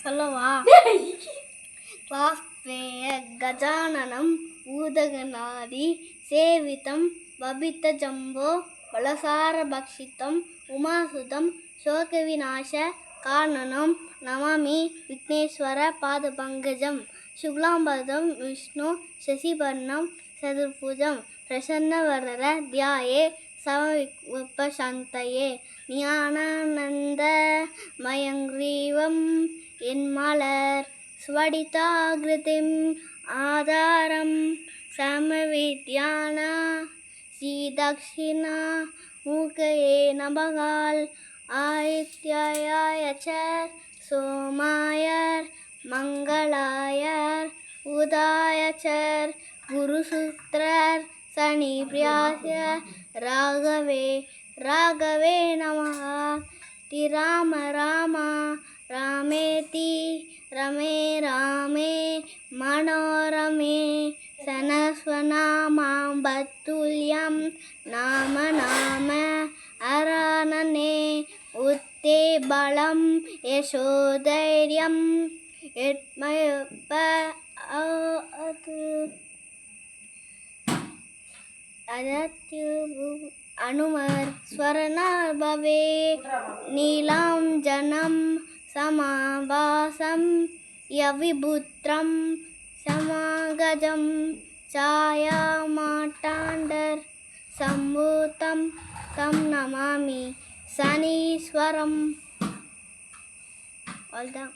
சொல்லவா? வாஸ்பேய கஜானனம் ஊதகநாதி சேவிதம் வபித்த ஜம்போ பலசார பக்ஷிதம் உமாசுதம் சோகவிநாச காரணனம் நமாமி விக்னேஸ்வர பாத பங்கஜம் சுக்லாம்பரம் விஷ்ணு சசிவர்ணம் சதுர்புஜம் பிரசன்னவரர தியாயே சமவிப்பசாந்தயே ஞானானந்த மயங்கிரீவம் என் மலர் ஸ்வடிதாகிருதிம் ஆதாரம் சமவித்யானா ஸ்ரீதக்ஷிணா மூகயே நபகால் ஆதித்யாயச்சர் சோமாயர் மங்களாயர் உதாயச்சர் குருசூத்திரர் சனிபிரியாசர் ராகவே நமः ராம ராம ராமேதி ரமே ராமே மனோரமே சனஸ்வநாமாம் பத்துல்யம் நாம நாம அரானனே உத்தே பலம் யசோதைரியம் எத்மயப்ப அனுமர் ஸ்வரனார் பவே நீலாம் ஜனம் சமாபாசம் யவிபுத்ரம் சமாகஜம் சாயா மாட்டாண்டர் சம்பூதம் தம் நமாமி சனீஸ்வரம். அவ்வளோதான்.